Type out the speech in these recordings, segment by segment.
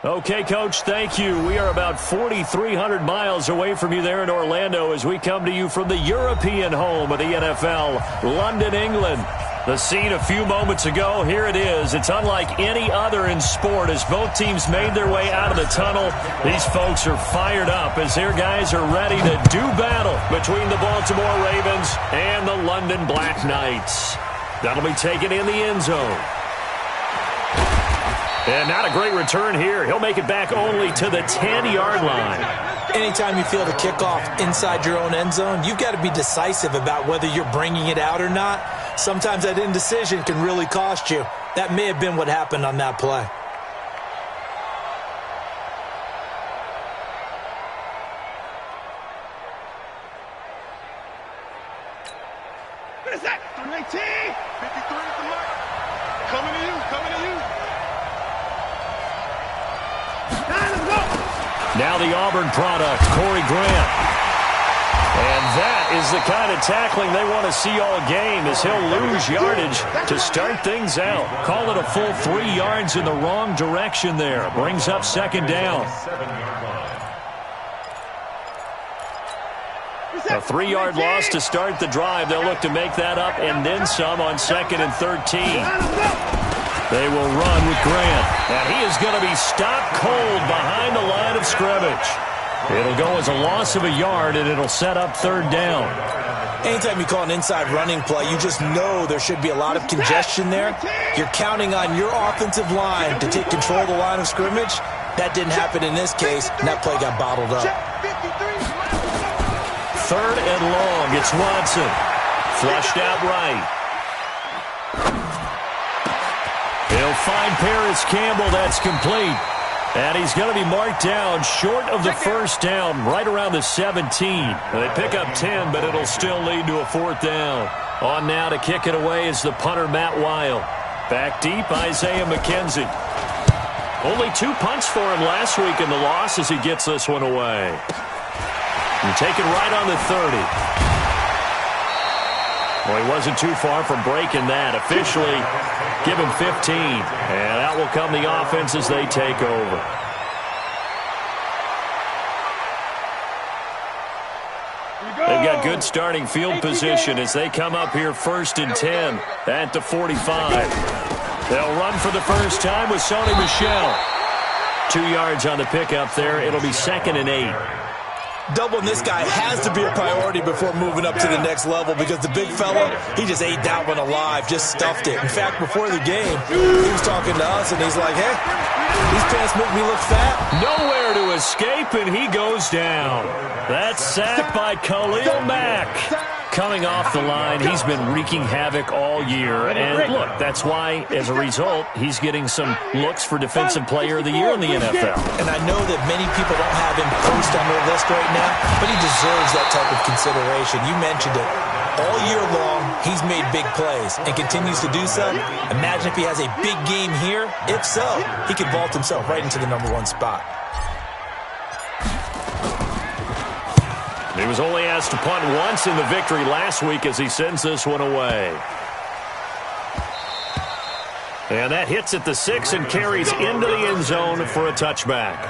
Okay, Coach, thank you. We are about 4,300 miles away from you there in Orlando as we come to you from the European home of the NFL, London, England. The scene a few moments ago, here it is. It's unlike any other in sport as both teams made their way out of the tunnel. These folks are fired up as their guys are ready to do battle between the Baltimore Ravens and the London Black Knights. That'll be taken in the end zone. And not a great return here. He'll make it back only to the 10-yard line. Anytime you field a kickoff inside your own end zone, you've got to be decisive about whether you're bringing it out or not. Sometimes that indecision can really cost you. That may have been what happened on that play. What is that? 319! 53 at the mark. Coming to you, coming to you. Now the Auburn product, Corey Grant. And that is the kind of tackling they want to see all game as he'll lose yardage to start things out. Call it a full 3 yards in the wrong direction there. Brings up second down. A 3-yard loss to start the drive. They'll look to make that up and then some on 2nd and 13. They will run with Grant. And he is going to be stopped cold behind the line of scrimmage. It'll go as a loss of a yard, and it'll set up 3rd down. Anytime you call an inside running play, you just know there should be a lot of congestion there. You're counting on your offensive line to take control of the line of scrimmage. That didn't happen in this case, and that play got bottled up. 3rd and long. It's Watson. Flushed out right. He'll find Paris Campbell. That's complete. And he's going to be marked down short of the 1st down, right around the 17. They pick up 10, but it'll still lead to a 4th down. On now to kick it away is the punter, Matt Weil. Back deep, Isaiah McKenzie. Only 2 punts for him last week in the loss as he gets this one away. And take it right on the 30. Well, he wasn't too far from breaking that. Officially, give him 15. And out will come the offense as they take over. They've got good starting field position as they come up here 1st and 10 at the 45. They'll run for the first time with Sony Michel. 2 yards on the pickup there. It'll be 2nd and 8. Doubling this guy has to be a priority before moving up to the next level because the big fella, he just ate that one alive, just stuffed it. In fact, before the game, he was talking to us, and he's like, hey, these pants make me look fat. Nowhere to escape, and he goes down. That's sacked by Khalil Mack. Coming off the line, he's been wreaking havoc all year. And look, that's why, as a result, he's getting some looks for Defensive Player of the Year in the NFL. And I know that many people don't have him first on their list right now, but he deserves that type of consideration. You mentioned it. All year long, he's made big plays and continues to do so. Imagine if he has a big game here. If so, he could vault himself right into the #1 spot. He was only asked to punt once in the victory last week as he sends this one away. And that hits at the 6 and carries into the end zone for a touchback.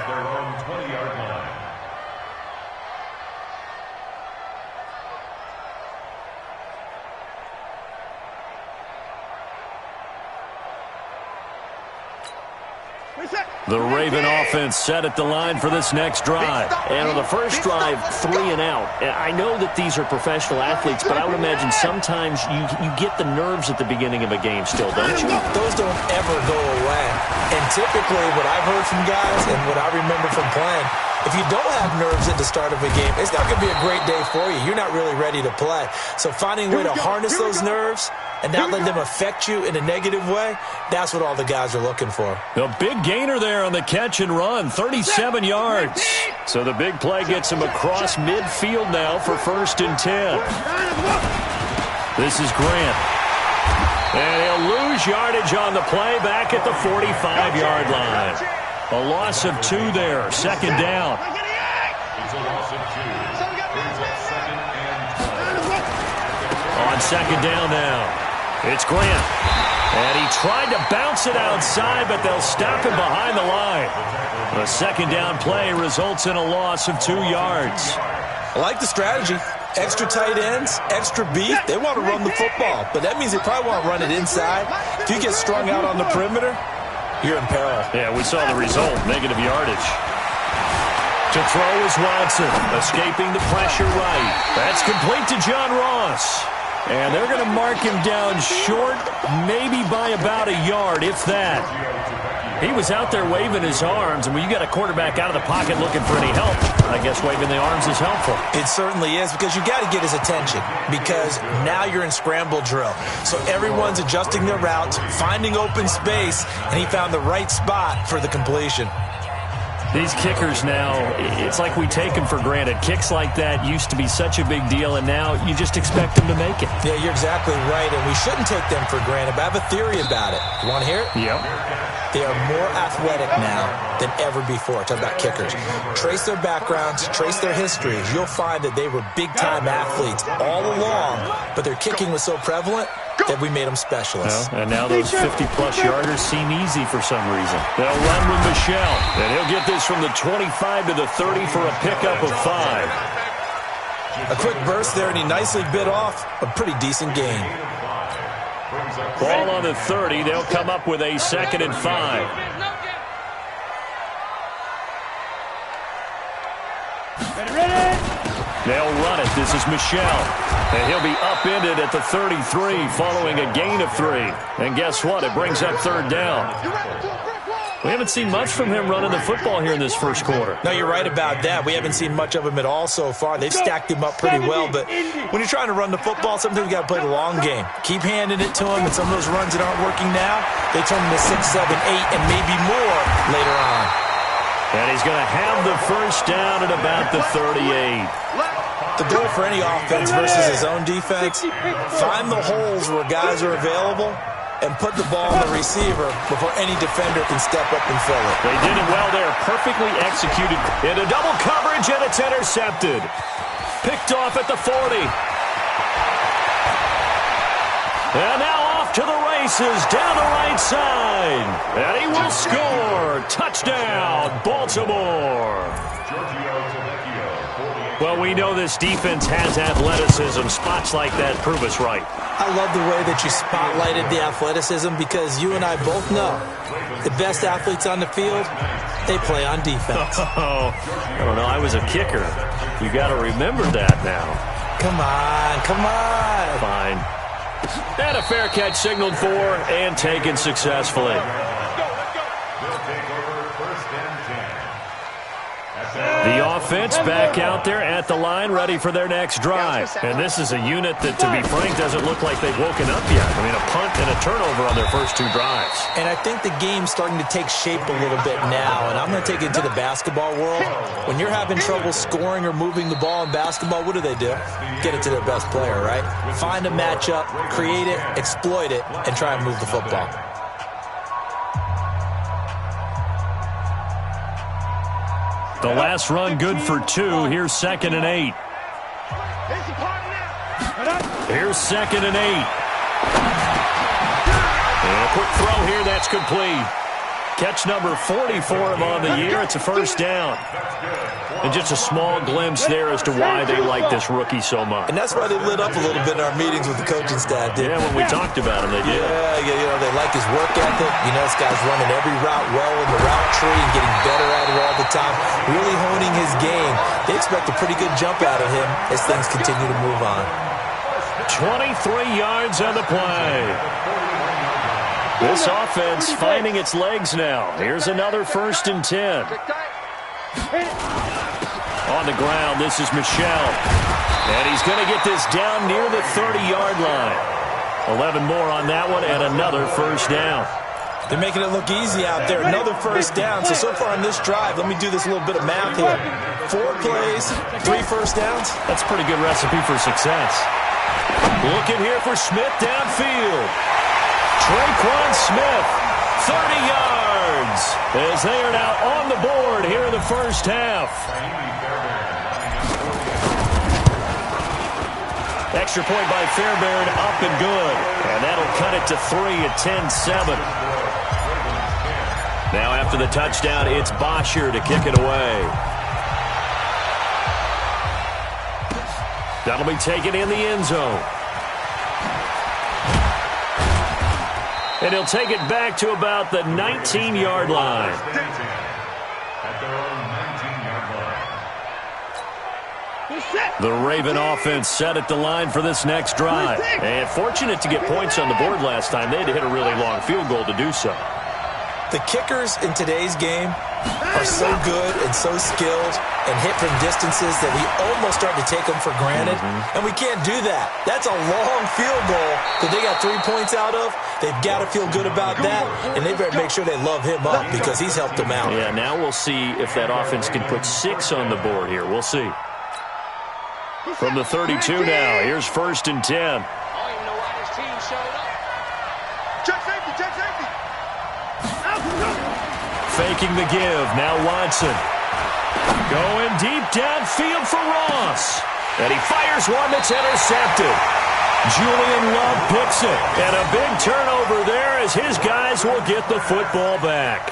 The Raven offense set at the line for this next drive. And on the first drive, 3 and out. I know that these are professional athletes, but I would imagine sometimes you get the nerves at the beginning of a game still, don't you? Those don't ever go away. And typically what I've heard from guys and what I remember from playing, if you don't have nerves at the start of a game, it's not going to be a great day for you. You're not really ready to play. So finding a way to harness those nerves and not let them affect you in a negative way, that's what all the guys are looking for. The big gainer there on the catch and run, 37 yards. So the big play gets him across midfield now for 1st and 10. This is Grant. And he'll lose yardage on the play back at the 45-yard line. A loss of 2 there, 2nd down. On 2nd down now. It's Grant. And he tried to bounce it outside, but they'll stop him behind the line. A second down play results in a loss of 2 yards. I like the strategy. Extra tight ends, extra beef. They want to run the football, but that means they probably want to run it inside. If you get strung out on the perimeter, you're in peril. Yeah, we saw the result, negative yardage. To throw is Watson, escaping the pressure right. That's complete to John Ross. And they're going to mark him down short, maybe by about a yard, if that. He was out there waving his arms, and when you got a quarterback out of the pocket looking for any help, I guess waving the arms is helpful. It certainly is, because you got to get his attention, because now you're in scramble drill. So everyone's adjusting their routes, finding open space, and he found the right spot for the completion. These kickers now, it's like we take them for granted. Kicks like that used to be such a big deal, and now you just expect them to make it. Yeah, you're exactly right, and we shouldn't take them for granted, but I have a theory about it. You want to hear it? Yep. They are more athletic now than ever before. Talk about kickers. Trace their backgrounds, trace their histories. You'll find that they were big-time athletes all along, but their kicking was so prevalent that we made them specialists. Well, and now those 50-plus yarders seem easy for some reason. They'll run with Michel, and he'll get this from the 25 to the 30 for a pickup of 5. A quick burst there, and he nicely bit off a pretty decent gain. Ball on the 30. They'll come up with a 2nd and 5. They'll run it. This is Michel. And he'll be upended at the 33 following a gain of 3. And guess what? It brings up 3rd down. We haven't seen much from him running the football here in this first quarter. No, you're right about that. We haven't seen much of him at all so far. They've stacked him up pretty well, but when you're trying to run the football, sometimes you got to play the long game. Keep handing it to him, and some of those runs that aren't working now, they turn into 6, 7, 8, and maybe more later on. And he's going to have the first down at about the 38. The goal for any offense versus his own defense, find the holes where guys are available and put the ball on the receiver before any defender can step up and fill it. They did it well there. Perfectly executed into double coverage, and it's intercepted. Picked off at the 40. And now off to the races down the right side. And he will score. Touchdown, Baltimore. Well, we know this defense has athleticism. Spots like that prove us right. I love the way that you spotlighted the athleticism, because you and I both know the best athletes on the field, they play on defense. Oh, I don't know. I was a kicker. You got to remember that now. Come on, come on. Fine. And a fair catch signaled for and taken successfully. The offense back out there at the line, ready for their next drive. And this is a unit that, to be frank, doesn't look like they've woken up yet. I mean, a punt and a turnover on their first 2 drives. And I think the game's starting to take shape a little bit now, and I'm going to take it to the basketball world. When you're having trouble scoring or moving the ball in basketball, what do? Get it to their best player, right? Find a matchup, create it, exploit it, and try and move the football. The last run good for 2. Here's 2nd and 8. Here's 2nd and 8. And a quick throw here. That's complete. Catch number 40 for him on the year. It's a first down. And just a small glimpse there as to why they like this rookie so much. And that's why they lit up a little bit in our meetings with the coaching staff. Yeah, when we talked about him, they did. Yeah, they like his work ethic. You know, this guy's running every route well in the route tree and getting better at it all the time, really honing his game. They expect a pretty good jump out of him as things continue to move on. 23 yards on the play. This offense finding its legs now. Here's another 1st and 10. On the ground, this is Michel. And he's going to get this down near the 30-yard line. 11 more on that one, and another first down. They're making it look easy out there. Another first down. So far on this drive, let me do this little bit of math here. 4 plays, 3 first downs. That's a pretty good recipe for success. Looking here for Smith downfield. Traquan Smith, 30 yards, as they are now on the board here in the first half. Extra point by Fairbairn, up and good. And that'll cut it to 3 at 10-7. Now after the touchdown, it's Bosher to kick it away. That'll be taken in the end zone. And he'll take it back to about the 19-yard line. The Raven offense set at the line for this next drive. And fortunate to get points on the board last time. They had to hit a really long field goal to do so. The kickers in today's game are so good and so skilled and hit from distances that we almost start to take them for granted. And we can't do that. That's a long field goal that they got 3 points out of. They've got to feel good about that, and they better make sure they love him up because he's helped them out. Yeah, now we'll see if that offense can put 6 on the board here. We'll see. From the 32 now, here's 1st and 10. I don't even know why this team showed up. Check safety, check safety. Faking the give, now Watson. Going deep downfield for Ross. And he fires one that's intercepted. Julian Love picks it. And a big turnover there as his guys will get the football back.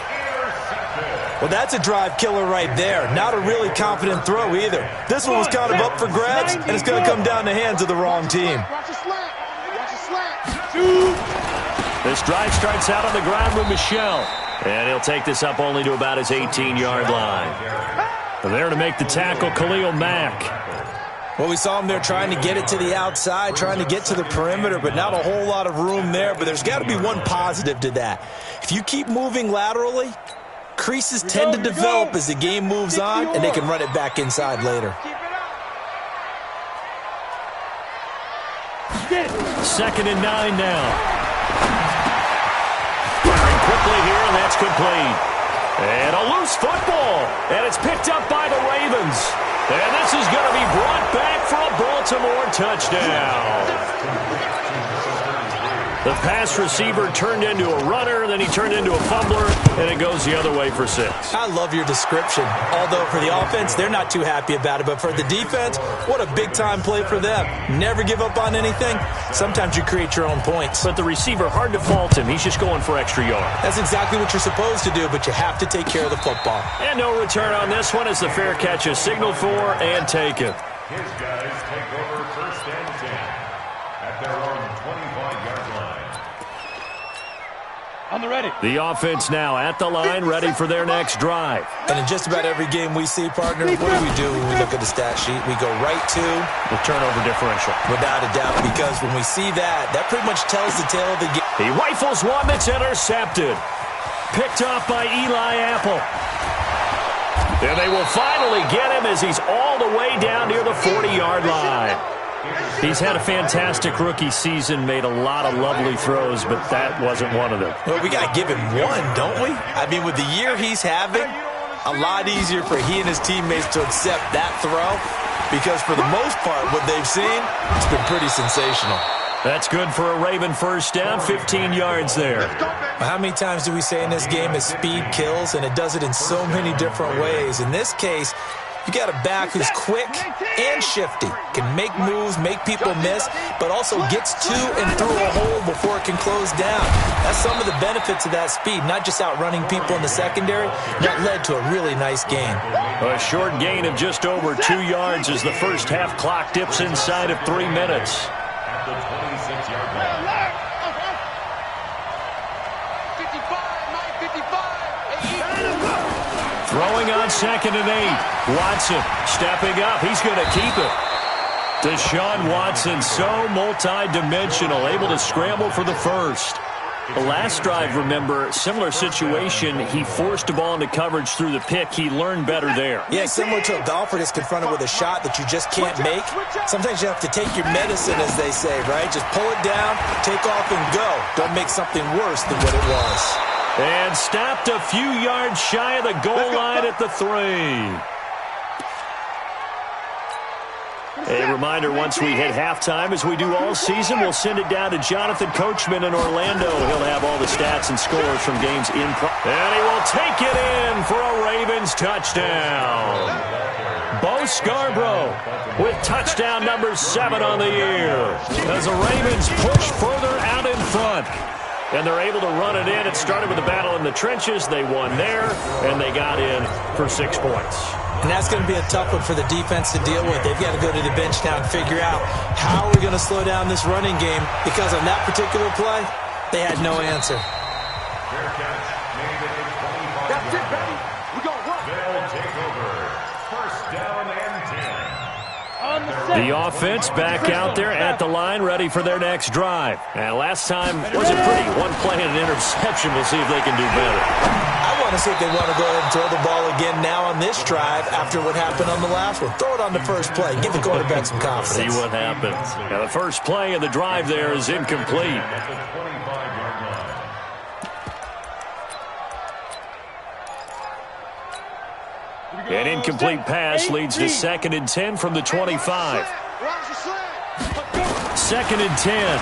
Well, that's a drive killer right there. Not a really confident throw either. This one was kind of up for grabs, and it's going to come down the hands of the wrong team. Watch the slant. Watch the slant. This drive starts out on the ground with Michel. And he'll take this up only to about his 18-yard line. And there to make the tackle, Khalil Mack. Well, we saw him there trying to get it to the outside, trying to get to the perimeter, but not a whole lot of room there. But there's got to be one positive to that. If you keep moving laterally, creases tend to develop as the game moves on, and they can run it back inside later. 2nd and 9 now. Firing quickly here, and that's complete. And a loose football, and it's picked up by the Ravens. And this is going to be brought back for a Baltimore touchdown. The pass receiver turned into a runner, then he turned into a fumbler, and it goes the other way for 6. I love your description. Although for the offense, they're not too happy about it. But for the defense, what a big-time play for them. Never give up on anything. Sometimes you create your own points. But the receiver, hard to fault him. He's just going for extra yards. That's exactly what you're supposed to do, but you have to take care of the football. And no return on this one as the fair catch is signaled for and taken. His guys take over 1st and 10 at their own 25-yard line. On the ready. The offense now at the line, ready for their next drive. And in just about every game we see, partner, what do when we look at the stat sheet? We go right to the turnover differential. Without a doubt, because when we see that, that pretty much tells the tale of the game. He rifles one that's intercepted. Picked off by Eli Apple. And they will finally get him as he's all the way down near the 40-yard line. He's had a fantastic rookie season, made a lot of lovely throws, but that wasn't one of them. Well, we got to give him one, don't we? I mean, with the year he's having, a lot easier for he and his teammates to accept that throw because for the most part, what they've seen, it's been pretty sensational. That's good for a Raven first down, 15 yards there. How many times do we say in this game that speed kills, and it does it in so many different ways? In this case, you got a back who's quick and shifty, can make moves, make people miss, but also gets to and through a hole before it can close down. That's some of the benefits of that speed, not just outrunning people in the secondary. That led to a really nice gain. A short gain of just over 2 yards as the first half clock dips inside of 3 minutes. At the 26-yard line. 55. Throwing on 2nd and 8. Watson stepping up. He's going to keep it. Deshaun Watson, so multi-dimensional, able to scramble for the first. The last drive, remember, similar situation. He forced the ball into coverage through the pick. He learned better there. Yeah, similar to a golfer that's confronted with a shot that you just can't make. Sometimes you have to take your medicine, as they say, right? Just pull it down, take off, and go. Don't make something worse than what it was. And stopped a few yards shy of the goal line at the 3. A reminder, once we hit halftime, as we do all season, we'll send it down to Jonathan Coachman in Orlando. He'll have all the stats and scores from games in. And he will take it in for a Ravens touchdown. Bo Scarborough with touchdown number 7 on the year. As the Ravens push further out in front. And they're able to run it in. It started with a battle in the trenches. They won there, and they got in for 6 points. And that's going to be a tough one for the defense to deal with. They've got to go to the bench now and figure out how we're going to slow down this running game, because on that particular play, they had no answer. That's it, baby. We're going to run. They'll take over. First down and 10. The offense back out there at the line, ready for their next drive. And last time wasn't pretty. One play and an interception. We'll see if they can do better. I want to see if they want to go ahead and throw the ball again now on this drive after what happened on the last one. Throw it on the first play. Give the quarterback some confidence. See what happens. Now, the first play of the drive there is incomplete. At the 25-yard line. An incomplete pass leads to 2nd and 10 from the 25. 2nd and 10.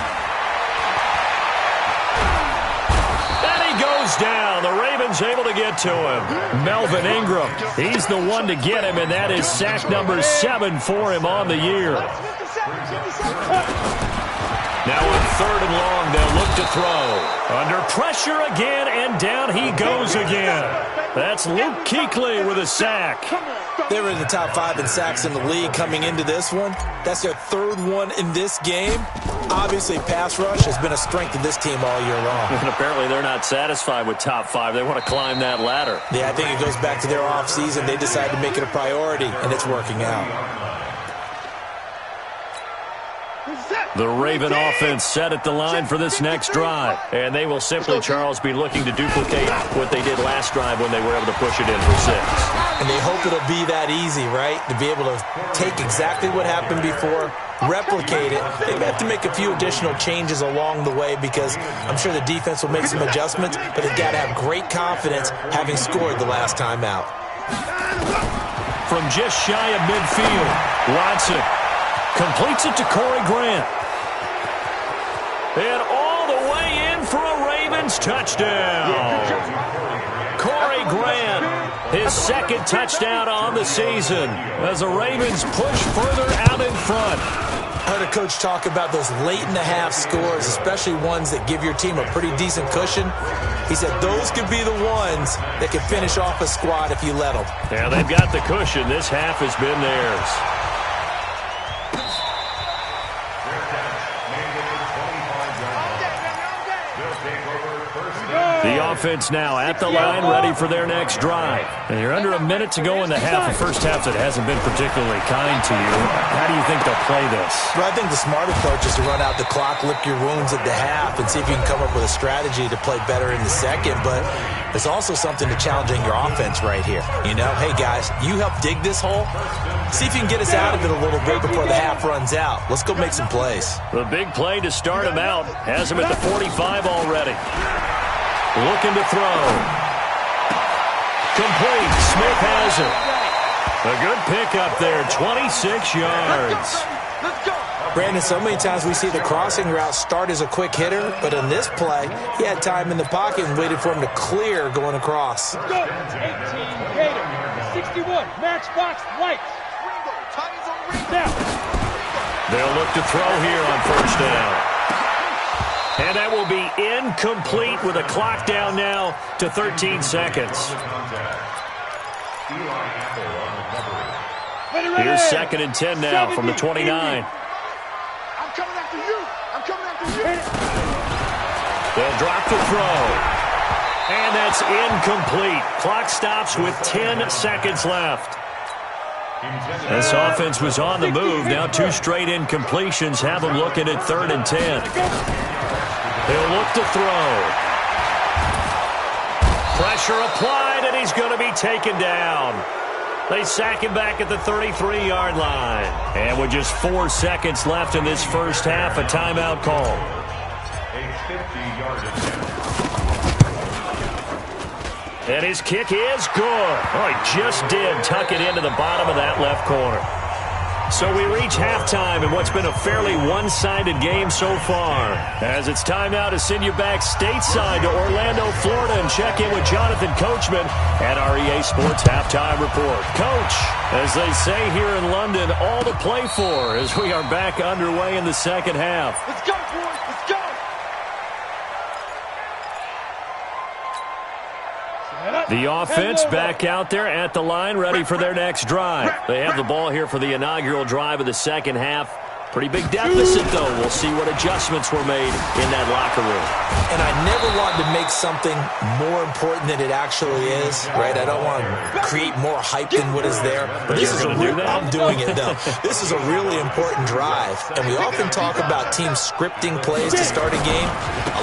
And he goes down. The Ravens able to get to him. Melvin Ingram, he's the one to get him, and that is sack number 7 for him on the year. Now on 3rd and long, they'll look to throw. Under pressure again, and down he goes again. That's Luke Kuechly with a sack. They were in the top 5 in sacks in the league coming into this one. That's their 3rd one in this game. Obviously, pass rush has been a strength of this team all year long. And apparently they're not satisfied with top 5. They want to climb that ladder. Yeah, I think it goes back to their offseason. They decided to make it a priority, and it's working out. The Raven offense set at the line for this next drive. And they will simply, Charles, be looking to duplicate what they did last drive when they were able to push it in for 6. And they hope it'll be that easy, right? To be able to take exactly what happened before, replicate it. They may have to make a few additional changes along the way, because I'm sure the defense will make some adjustments, but they've got to have great confidence having scored the last time out. From just shy of midfield, Watson completes it to Corey Grant. And all the way in for a Ravens touchdown. Corey Grant, his 2nd touchdown on the season as the Ravens push further out in front. I heard a coach talk about those late-in-the-half scores, especially ones that give your team a pretty decent cushion. He said those could be the ones that can finish off a squad if you let them. Yeah, they've got the cushion. This half has been theirs. The offense now at the line, ready for their next drive. And you're under a minute to go in the half. A first half that hasn't been particularly kind to you. How do you think they'll play this? Well, I think the smart approach is to run out the clock, lick your wounds at the half, and see if you can come up with a strategy to play better in the second. But there's also something to challenging your offense right here. You know, hey, guys, you help dig this hole. See if you can get us out of it a little bit before the half runs out. Let's go make some plays. The big play to start him out has him at the 45 already. Looking to throw. Complete. Smith has it. A good pickup there. 26 yards. Brandon, so many times we see the crossing route start as a quick hitter, but in this play, he had time in the pocket and waited for him to clear going across. 18, Gator, 61, matchbox, lights. Now. They'll look to throw here on first down. And that will be incomplete with a clock down now to 13 seconds. Here's 2nd and 10 now from the 29. I'm coming after you. I'm coming after you. They'll drop the throw. And that's incomplete. Clock stops with 10 seconds left. This offense was on the move. Now 2 straight incompletions have them looking at 3rd and 10. He'll look to throw. Pressure applied, and he's going to be taken down. They sack him back at the 33-yard line. And with just 4 seconds left in this first half, a timeout call. A 50-yard attempt. And his kick is good. Oh, he just did tuck it into the bottom of that left corner. So we reach halftime in what's been a fairly one-sided game so far. As it's time now to send you back stateside to Orlando, Florida, and check in with Jonathan Coachman at our EA Sports Halftime Report. Coach, as they say here in London, all to play for as we are back underway in the second half. Let's go, boys. Let's go. The offense back out there at the line, ready for their next drive. They have the ball here for the inaugural drive of the second half. Pretty big deficit, though. We'll see what adjustments were made in that locker room. And I never wanted to make something more important than it actually is, right? I don't want to create more hype than what is there. But this is I'm doing it, though. This is a really important drive. And we often talk about teams scripting plays to start a game.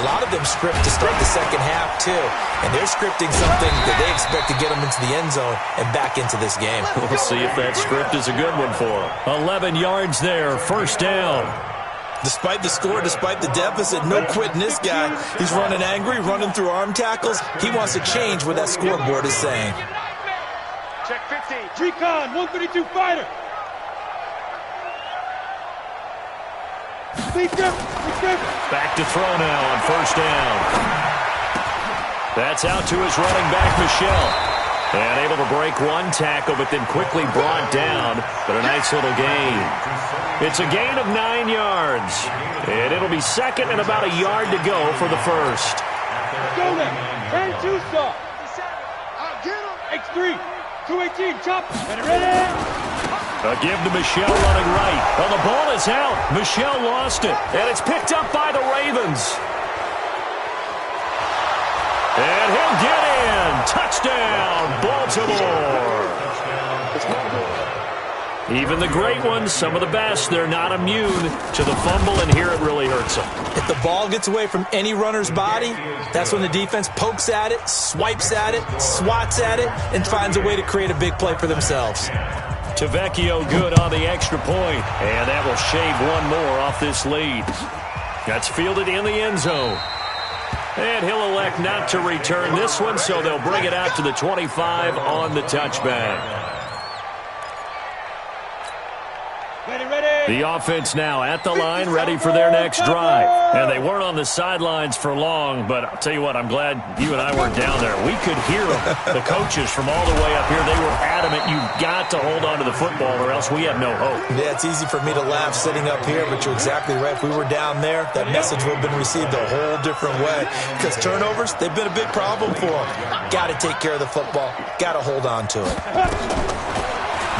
A lot of them script to start the second half, too. And they're scripting something that they expect to get them into the end zone and back into this game. We'll see if that script is a good one for them. 11 yards there, first down. Despite the score, despite the deficit, no quitting this guy. He's running angry, running through arm tackles. He wants to change what that scoreboard is saying. Check 15. Recon, 132 fighter. Back to throw now on first down. That's out to his running back, Michel. And able to break one tackle, but then quickly brought down. But a nice little gain. It's a gain of 9 yards. And it'll be second and about a yard to go for the first. Go now. 10-2 stop. X3. 218. Chop. Ready. A give to Michel running right. Well, the ball is out. Michel lost it. And it's picked up by the Ravens. And he'll get in. Touchdown, Baltimore. Even the great ones, some of the best, they're not immune to the fumble, and here it really hurts them. If the ball gets away from any runner's body, that's when the defense pokes at it, swipes at it, swats at it, and finds a way to create a big play for themselves. Tavecchio good on the extra point, and that will shave one more off this lead. That's fielded in the end zone. And he'll elect not to return this one, so they'll bring it out to the 25 on the touchback. The offense now at the line, ready for their next drive. And they weren't on the sidelines for long, but I'll tell you what, I'm glad you and I weren't down there. We could hear them. The coaches from all the way up here, they were adamant, you've got to hold on to the football or else we have no hope. Yeah, it's easy for me to laugh sitting up here, but you're exactly right. If we were down there, that message would have been received a whole different way. Because turnovers, they've been a big problem for them. Got to take care of the football. Got to hold on to it.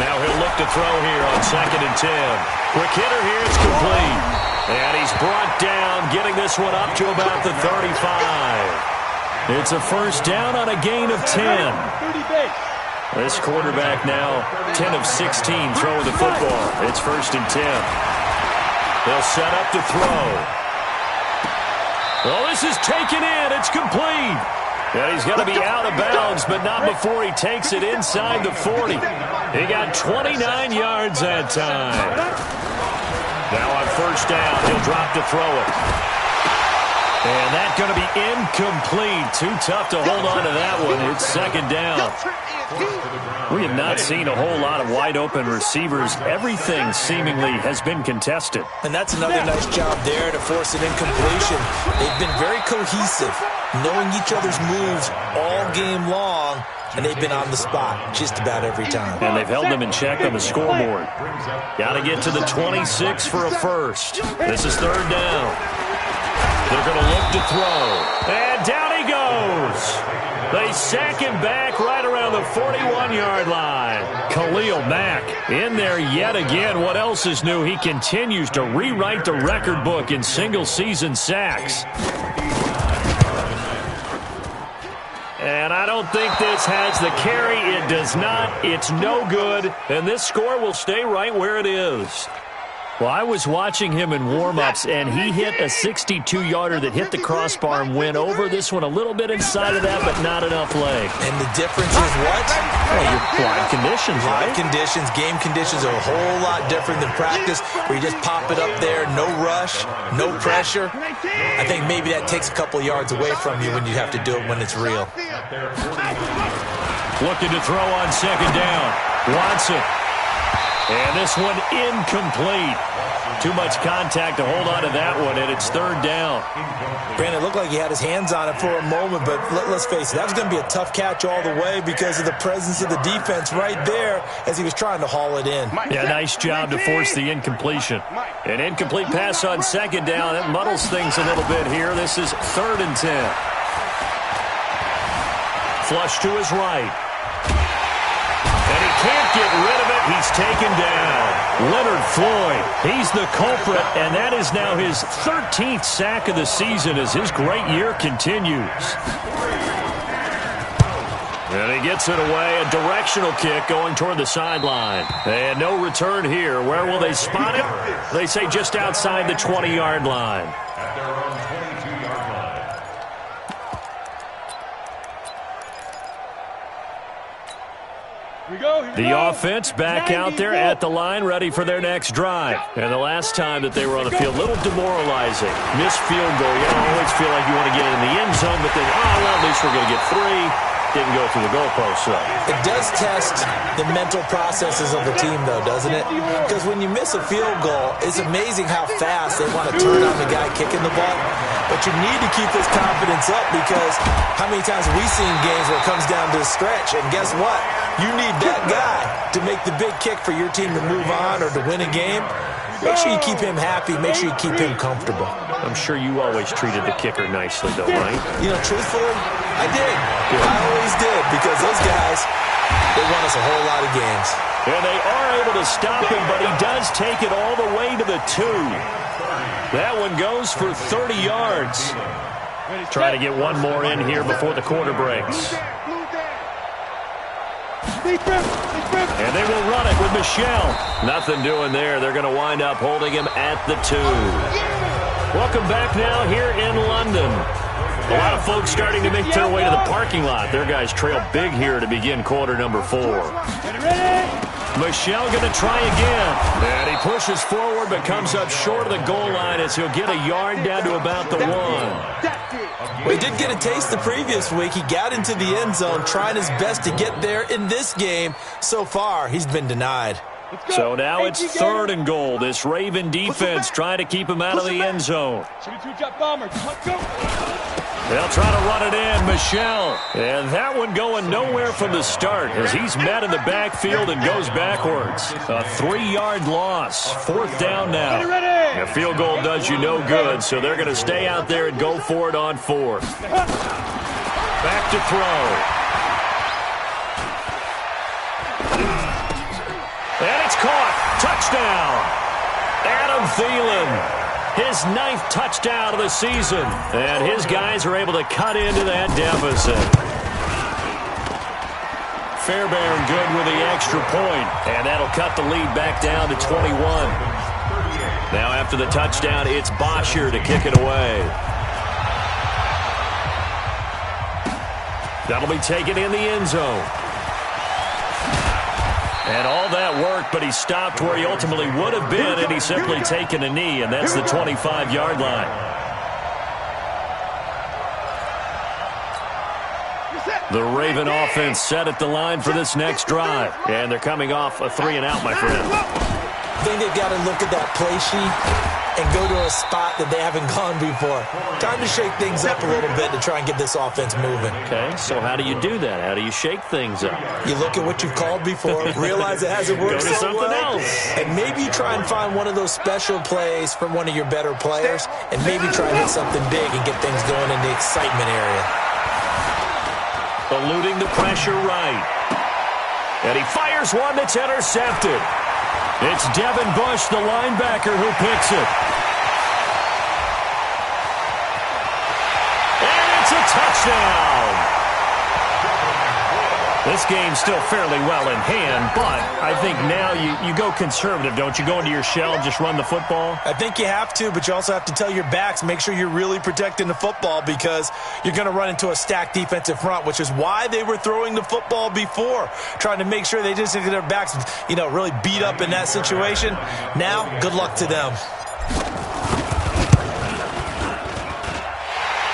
Now he'll look to throw here on 2nd and 10. Quick hitter here, it's complete. And he's brought down, getting this one up to about the 35. It's a first down on a gain of 10. This quarterback now 10 of 16 throwing the football. It's 1st and 10. They'll set up to throw. Well, this is taken in. It's complete. And he's going to be out of bounds, but not before he takes it inside the 40. He got 29 yards that time. Now on first down, he'll drop to throw it. And that's going to be incomplete. Too tough to hold on to that one. It's 2nd down. We have not seen a whole lot of wide-open receivers. Everything seemingly has been contested. And that's another nice job there to force an incompletion. They've been very cohesive, knowing each other's moves all game long, and they've been on the spot just about every time. And they've held them in check on the scoreboard. Got to get to the 26 for a first. This is 3rd down. They're going to look to throw. And down he goes. They sack him back right around the 41-yard line. Khalil Mack in there yet again. What else is new? He continues to rewrite the record book in single-season sacks. And I don't think this has the carry. It does not. It's no good. And this score will stay right where it is. Well, I was watching him in warm-ups, and he hit a 62-yarder that hit the crossbar and went over this one a little bit inside of that, but not enough leg. And the difference is what? Well, your live conditions, right? Live conditions, game conditions are a whole lot different than practice, where you just pop it up there, no rush, no pressure. I think maybe that takes a couple yards away from you when you have to do it when it's real. Looking to throw on 2nd down. Watson. And this one incomplete. Too much contact to hold on to that one, and it's third down. Brandon, it looked like he had his hands on it for a moment, but let's face it, that was going to be a tough catch all the way because of the presence of the defense right there as he was trying to haul it in. Yeah, nice job to force the incompletion. An incomplete pass on second down. That muddles things a little bit here. This is 3rd and 10. Flush to his right. And he can't get rid of it. He's taken down. Leonard Floyd, he's the culprit, and that is now his 13th sack of the season as his great year continues. And he gets it away, a directional kick going toward the sideline. And no return here. Where will they spot it? They say just outside the 20-yard line. At their own 22-yard line. The offense back out there at the line, ready for their next drive. And the last time that they were on the field, a little demoralizing. Missed field goal. You always feel like you want to get it in the end zone, but then, well, at least we're going to get 3. Didn't go through the goalpost, though. It does test the mental processes of the team, though, doesn't it? Because when you miss a field goal, it's amazing how fast they want to turn on the guy kicking the ball. But you need to keep this confidence up because how many times have we seen games where it comes down to a stretch? And guess what? You need that guy to make the big kick for your team to move on or to win a game. Make sure you keep him happy. Make sure you keep him comfortable. I'm sure you always treated the kicker nicely, though, right? You know, truthfully, I did. Good. I always did because those guys, they won us a whole lot of games. And they are able to stop him, but he does take it all the way to the 2. That one goes for 30 yards. Try to get one more in here before the quarter breaks. And they will run it with Michel. Nothing doing there. They're going to wind up holding him at the 2. Welcome back now here in London. A lot of folks starting to make their way to the parking lot. Their guys trail big here to begin quarter number 4. Michel going to try again. And he pushes forward but comes up short of the goal line as he'll get a yard down to about the 1. Well, he did get a taste the previous week. He got into the end zone trying his best to get there in this game. So far, he's been denied. So now it's 3rd and goal. This Raven defense trying to keep him out of the end zone. They'll try to run it in. Michel. And that one going nowhere from the start as he's met in the backfield and goes backwards. A 3-yard loss. 4th down now. A field goal does you no good, so they're going to stay out there and go for it on 4th. Back to throw. And it's caught. Touchdown. Adam Thielen. His 9th touchdown of the season. And his guys are able to cut into that deficit. Fairbairn good with the extra point. And that'll cut the lead back down to 21. Now after the touchdown, it's Bosher to kick it away. That'll be taken in the end zone. And all that worked, but he stopped where he ultimately would have been, and he's simply taken a knee, and that's the 25-yard line. The Raven offense set at the line for this next drive, and they're coming off a 3-and-out, my friend. I think they've got to look at that play sheet and go to a spot that they haven't gone before. Time to shake things up a little bit to try and get this offense moving. Okay, so how do you do that? How do you shake things up? You look at what you've called before, realize it hasn't worked so well, and maybe you try and find one of those special plays from one of your better players, and maybe try and hit something big and get things going in the excitement area. Eluding the pressure right. And he fires one that's intercepted. It's Devin Bush, the linebacker, who picks it. And it's a touchdown. This game's still fairly well in hand, but I think now you go conservative, don't you? Go into your shell and just run the football? I think you have to, but you also have to tell your backs, make sure you're really protecting the football because you're going to run into a stacked defensive front, which is why they were throwing the football before, trying to make sure they just get their backs, really beat up in that situation. Now, good luck to them.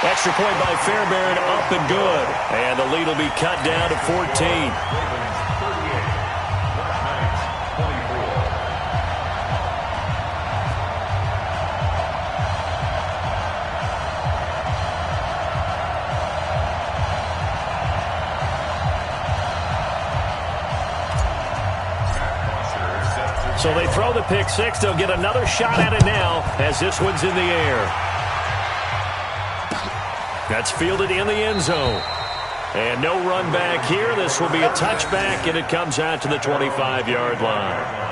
Extra point by Fairbairn, up and good. And the lead will be cut down to 14. So they throw the pick six. They'll get another shot at it now as this one's in the air. That's fielded in the end zone. And no run back here. This will be a touchback, and it comes out to the 25-yard line.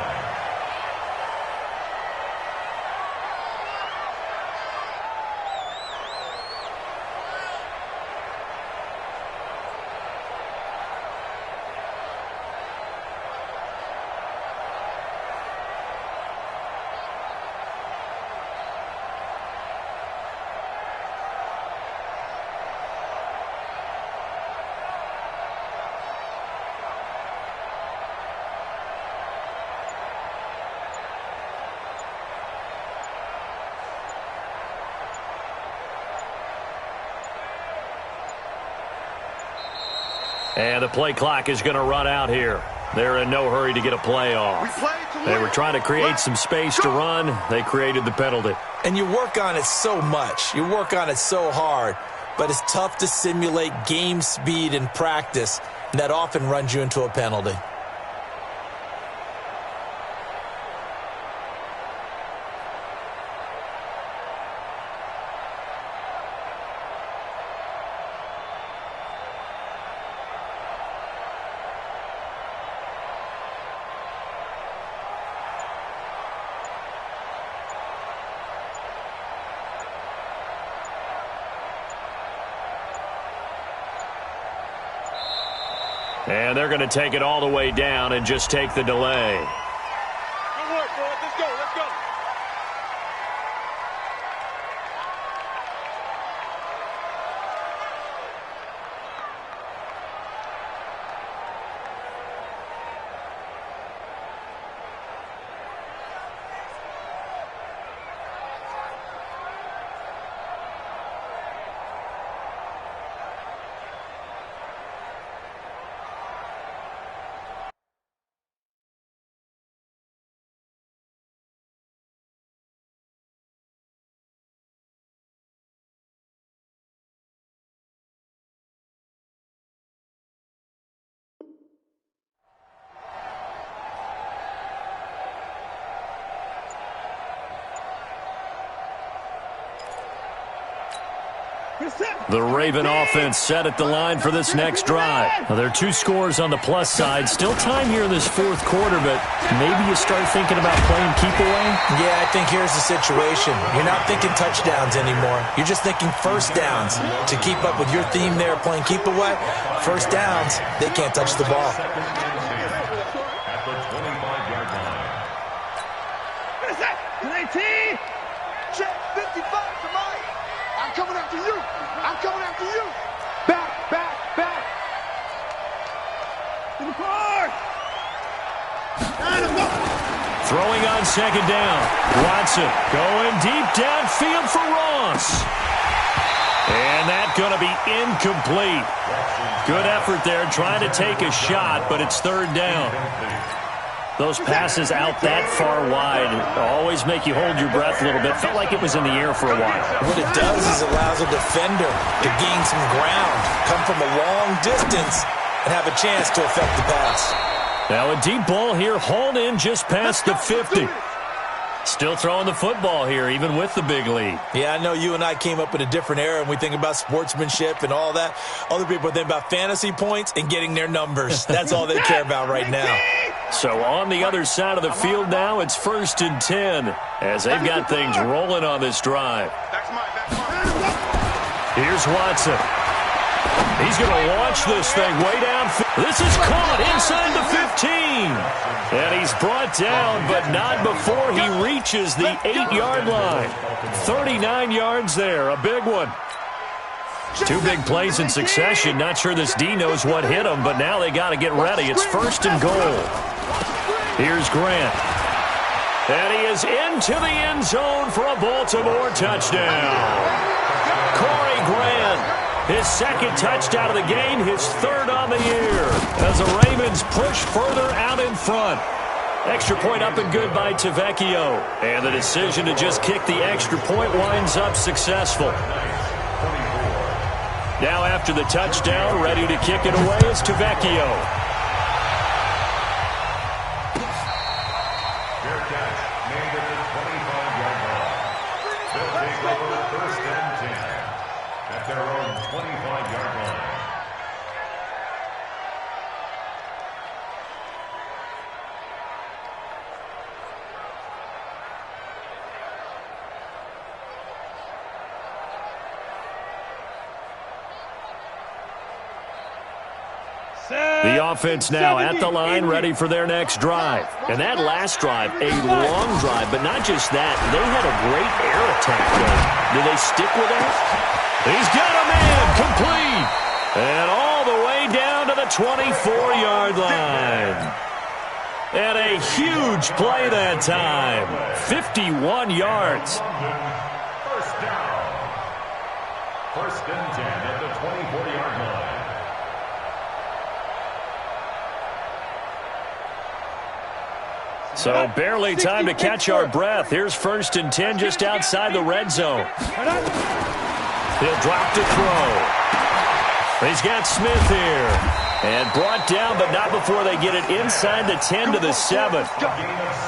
And the play clock is going to run out here. They're in no hurry to get a play off. They were trying to create some space to run. They created the penalty. And you work on it so much. You work on it so hard. But it's tough to simulate game speed in practice. And that often runs you into a penalty. And they're going to take it all the way down and just take the delay. Good work, boys. Let's go. Let's go. The Raven offense set at the line for this next drive. Now, there are two scores on the plus side. Still time here in this fourth quarter, but maybe you start thinking about playing keep away? Yeah, I think here's the situation. You're not thinking touchdowns anymore. You're just thinking first downs. To keep up with your theme there, playing keep away, first downs, they can't touch the ball. At the 25-yard line. What is that? 19! Check 55 to mine. I'm coming after you. I'm coming after you. Back, back, back. In the car. Throwing on second down. Watson going deep downfield for Ross. And that's going to be incomplete. Good effort there trying to take a shot, but it's third down. Those passes out that far wide always make you hold your breath a little bit. Felt like it was in the air for a while. What it does is it allows a defender to gain some ground, come from a long distance, and have a chance to affect the pass. Now a deep ball here, hauled in just past the 50. Still throwing the football here, even with the big lead. Yeah, I know you and I came up in a different era, and we think about sportsmanship and all that. Other people think about fantasy points and getting their numbers. That's all they care about right now. So on the other side of the field now, it's 1st and 10 as they've got things rolling on this drive. That's mine, that's mine. Here's Watson. He's going to launch this thing way down. This is caught inside the 15. And he's brought down, but not before he reaches the 8-yard line. 39 yards there, a big one. Two big plays in succession. Not sure this D knows what hit him, but now they got to get ready. It's 1st and goal. Here's Grant. And he is into the end zone for a Baltimore touchdown. Corey Grant, his second touchdown of the game, his third on the year, as the Ravens push further out in front. Extra point up and good by Tavecchio. And the decision to just kick the extra point winds up successful. Now after the touchdown, ready to kick it away is Tavecchio. take over first and 10 at their own 25-yard line. The offense now at the line, ready for their next drive. And that last drive, a long drive, but not just that. They had a great air attack going. Do they stick with that? He's got a man, complete. And all the way down to the 24-yard line. And a huge play that time. 51 yards. First down. First and 10 at the 24-yard line. So barely time to catch our breath. Here's first and 10 just outside the red zone. He'll drop to throw. He's got Smith here. And brought down, but not before they get it inside the 10 to the 7.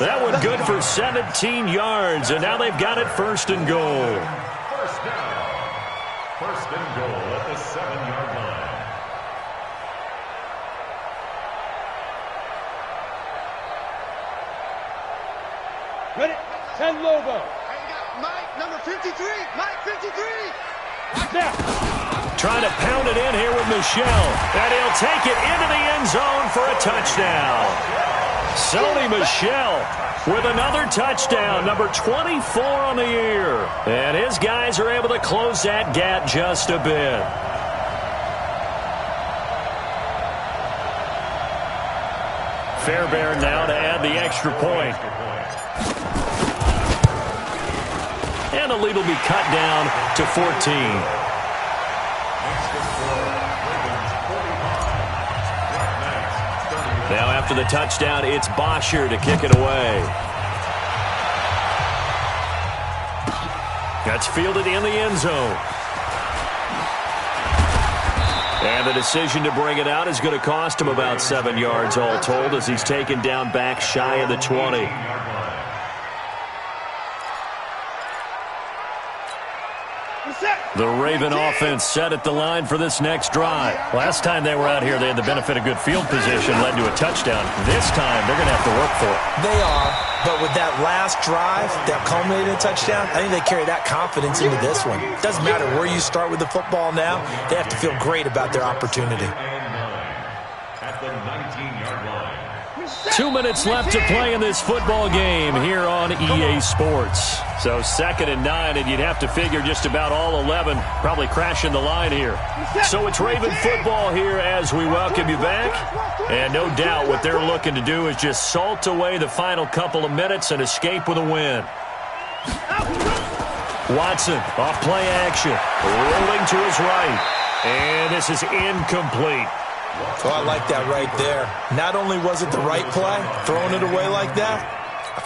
That one good for 17 yards, and now they've got it first and goal. First down. First and goal at the 7-yard line. Ready? 10 Lobo. Mike, number 53. Mike, 53. There. Trying to pound it in here with Michel. And he'll take it into the end zone for a touchdown. Sony Michel with another touchdown, number 24 on the year. And his guys are able to close that gap just a bit. Fairbairn now to add the extra point. And the lead will be cut down to 14. Now after the touchdown, it's Bosher to kick it away. That's fielded in the end zone. And the decision to bring it out is going to cost him about 7 yards all told as he's taken down back shy of the 20. The Raven offense set at the line for this next drive. Last time they were out here, they had the benefit of good field position, led to a touchdown. This time, they're going to have to work for it. They are, but with that last drive that culminated in a touchdown, I think they carry that confidence into this one. It doesn't matter where you start with the football now. They have to feel great about their opportunity. At the 19-yard line. 2 minutes left to play in this football game here on EA Sports. So 2nd and 9, and you'd have to figure just about all 11 probably crashing the line here. So it's Raven football here as we welcome you back. And no doubt what they're looking to do is just salt away the final couple of minutes and escape with a win. Watson off play action, rolling to his right. And this is incomplete. Oh, I like that right there. Not only was it the right play, throwing it away like that,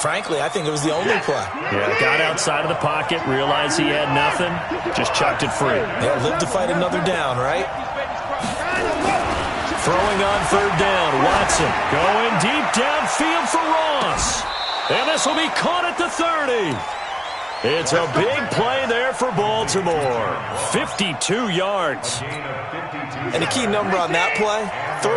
frankly, I think it was the only play. Yeah, got outside of the pocket, realized he had nothing, just chucked it free. Yeah, live to fight another down, right? Throwing on 3rd down, Watson going deep downfield for Ross. And this will be caught at the 30. It's a big play there for Baltimore. 52 yards. And the key number on that play, 3.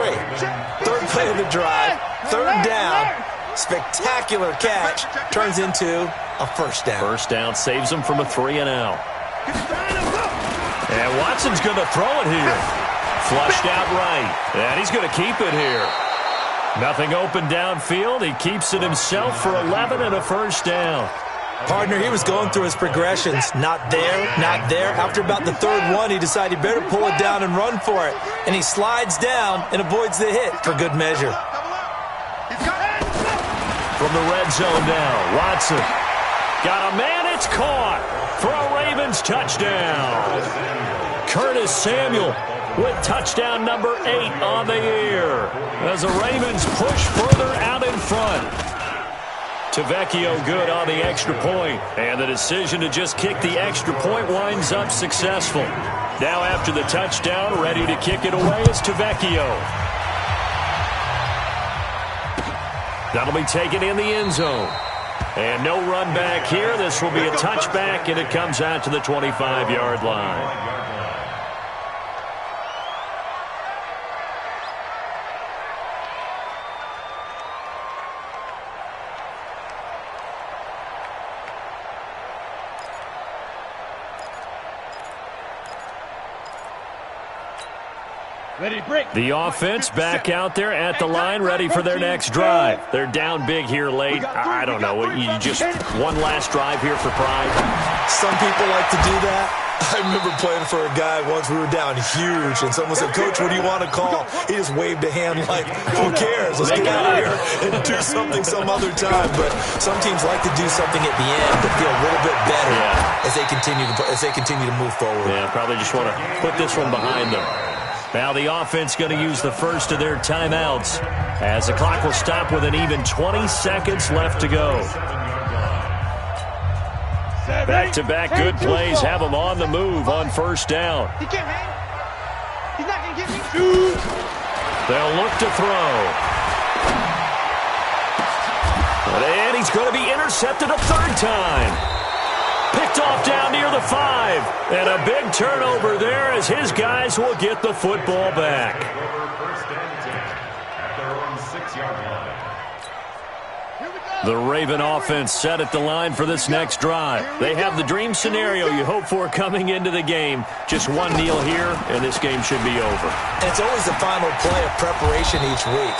3rd play of the drive, 3rd down. Spectacular catch turns into a first down. First down saves him from a 3 and out. And Watson's going to throw it here. Flushed out right. And he's going to keep it here. Nothing open downfield. He keeps it himself for 11 and a first down. Partner, he was going through his progressions. Not there, not there. After about the 3rd one, he decided he better pull it down and run for it. And he slides down and avoids the hit for good measure. From the red zone now, Watson. Got a man, it's caught for a Ravens touchdown. Curtis Samuel with touchdown number 8 on the year as the Ravens push further out in front. Tavecchio good on the extra point, and the decision to just kick the extra point winds up successful. Now after the touchdown, ready to kick it away is Tavecchio. That'll be taken in the end zone. And no run back here. This will be a touchback, and it comes out to the 25-yard line. Ready, break. The offense back out there at the line, ready for their next drive. They're down big here late. I don't know. You just one last drive here for pride. Some people like to do that. I remember playing for a guy once. We were down huge, and someone said, "Coach, what do you want to call?" He just waved a hand like, "Who cares? Let's get out of here and do something some other time." But some teams like to do something at the end to feel a little bit better as they continue to move forward. Yeah, probably just want to put this one behind them. Now the offense going to use the first of their timeouts as the clock will stop with an even 20 seconds left to go. Back-to-back good plays have them on the move on first down. He can't hang. He's not going to get me. They'll look to throw. And he's going to be intercepted a third time. Picked off down near the 5. And a big turnover there as his guys will get the football back. The Raven offense set at the line for this next drive. They have the dream scenario you hope for coming into the game. Just one kneel here, and this game should be over. And it's always the final play of preparation each week.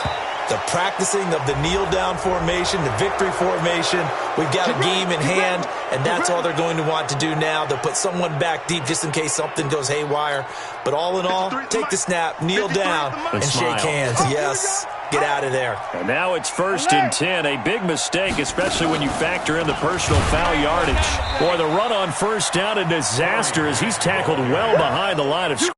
The practicing of the kneel-down formation, the victory formation. We've got a game in hand, and that's all they're going to want to do now. They'll put someone back deep just in case something goes haywire. But all in all, take the snap, kneel down, and shake hands. Yes, get out of there. And now it's 1st and 10. A big mistake, especially when you factor in the personal foul yardage. Boy, the run on first down, a disaster as he's tackled well behind the line of scrimmage.